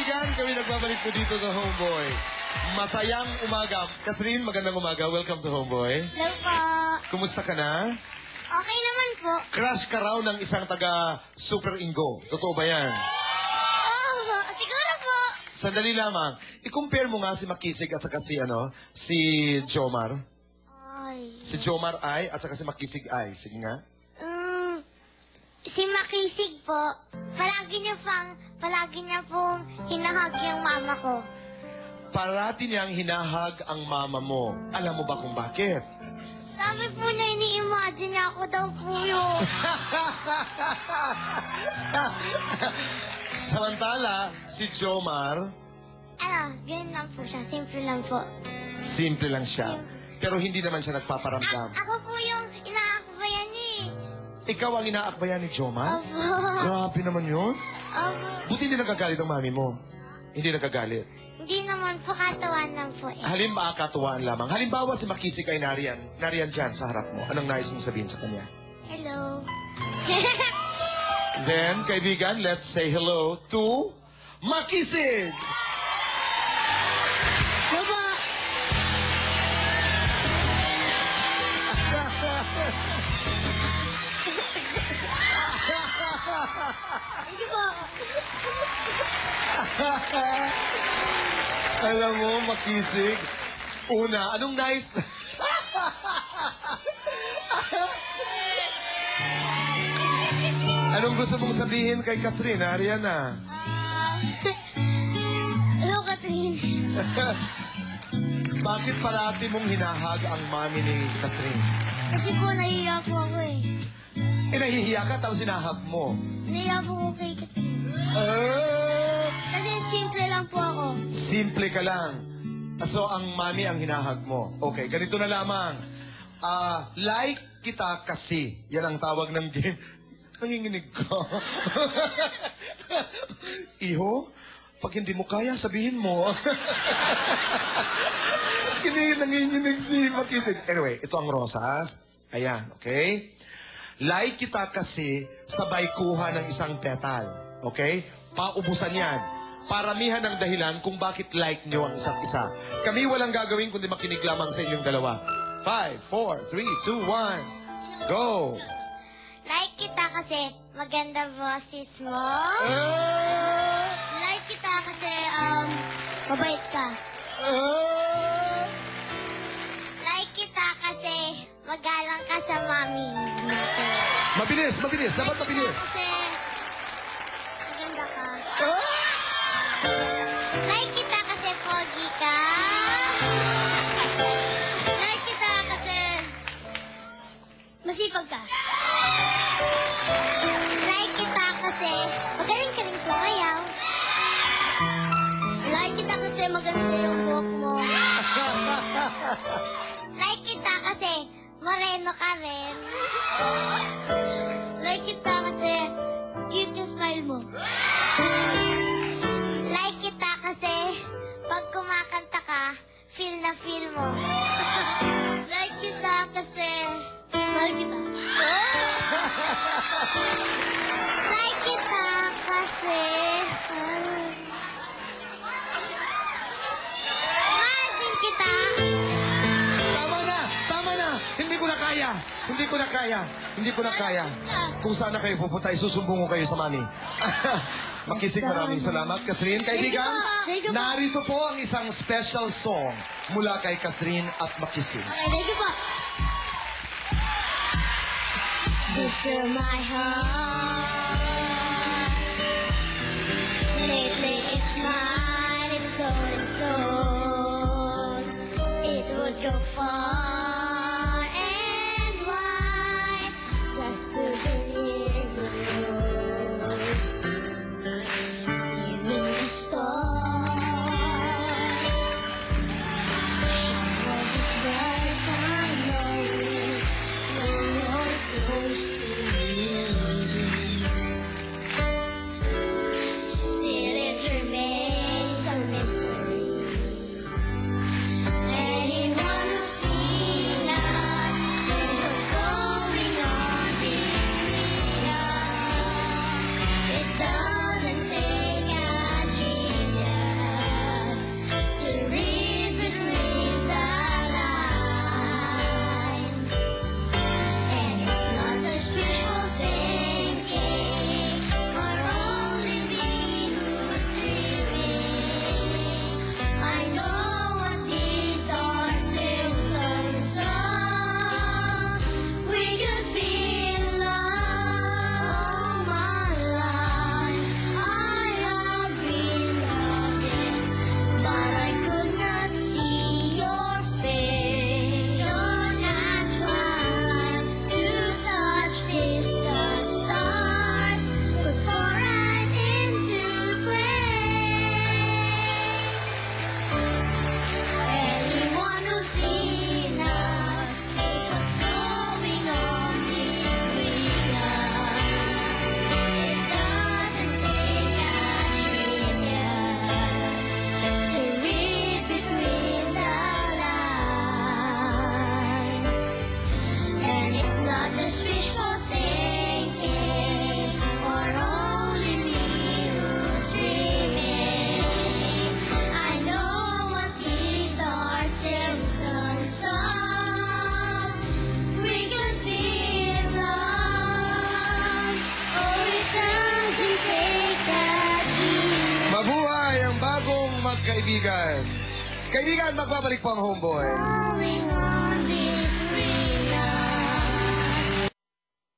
kaibigan, kami nagbabalik po dito sa Homeboy. Masayang umaga. Catherine, magandang umaga. Welcome to Homeboy. Hello po. Kumusta ka na? Okay naman po. Crush ka raw ng isang taga Super Ingo. Totoo ba yan? Oh, siguro po. Sandali lamang. I-compare mo nga si Makisig at saka si Jomar. Ay. Si Jomar ay at saka si Makisig ay. Sige nga. Si Makisig po, palagi niya pong hinahag yung mama ko. Parati niyang hinahag ang mama mo. Alam mo ba kung bakit? Sabi po niya, ini-imagine niya ako daw po yun. Samantala, si Jomar, Ganun lang po siya. Simple lang po. simple lang siya. Pero hindi naman siya nagpaparamdam. Ako po yung inaakbayan niya eh. Ikaw ang inaakbayan ni Jomar? Opo. Grabe naman yun. Opo. Buti hindi nagagalit ang mami mo. Hindi nagagalit. Hindi naman po, katawan lang po eh. Katuwaan lamang. Halimbawa si Makisig ay nariyan dyan sa harap mo. Anong nais mong sabihin sa kanya? Hello. Then, kaibigan, let's say hello to Makisig! Baba. Thank you po. Alam mo, Makisig, una, anong nice... Anong gusto mong sabihin kay Catherine, Ariana? Hello, Catherine. Bakit parati mong hinahag ang mami ni Catherine? Kasi po, nahiya po ako eh. Nahihiya ka tapos hinahag mo. Nahiya po ako kay Catherine. Kasi simple lang po ako. Simple ka lang. So, ang mami ang hinahag mo. Okay, ganito na lamang. Like kita kasi. Yan ang tawag ng game. Nanginginig ka. Iho, pag hindi mo kaya, sabihin mo. Nanginginig si Makisig. Anyway, ito ang rosas. Ayan, okay? Like kita kasi, sabay kuha ng isang petal. Okay? Paubusan yan. Paramihan ng dahilan kung bakit like nyo ang isa't isa. Kami walang gagawin kundi makinig lamang sa inyong dalawa. 5, 4, 3, 2, 1, go! Like kita kasi maganda boses mo. Like kita kasi mabait ka. Like kita kasi magalang ka sa mami. Mabilis, mabilis. Dapat mabilis. Kasi maganda ka. Like kita kasi pogi ka. Like kita kasi masipag ka. Like kita kasi magaling ka rin sumayaw. Like kita kasi maganda yung buhok mo. Like kita kasi moreno ka rin. Like kita kasi cute yung style mo. Like kita kasi pag kumakanta ka, feel na feel mo. Like kita kasi mahal kita. Like kita kasi mahal din kita. Tama na! Tama na! Hindi ko na kaya! Hindi ko na kaya! Hindi ko na kaya! Kung saan na kayo pupunta, isusumbong ko kayo sa mami. Makisig, maraming salamat, Catherine. Kaibigan, Thank you po. narito po ang isang special song mula kay Catherine at Makisig. Okay, thank you po. This is my heart. Lately it's mine, it's so. It would go far and wide just to be near you. Even the stars shine bright, I know it when you're close to me. Still it remains a mystery. Anyone who sees kaibigan. Kaibigan, magbabalik po ang homeboy. Going on the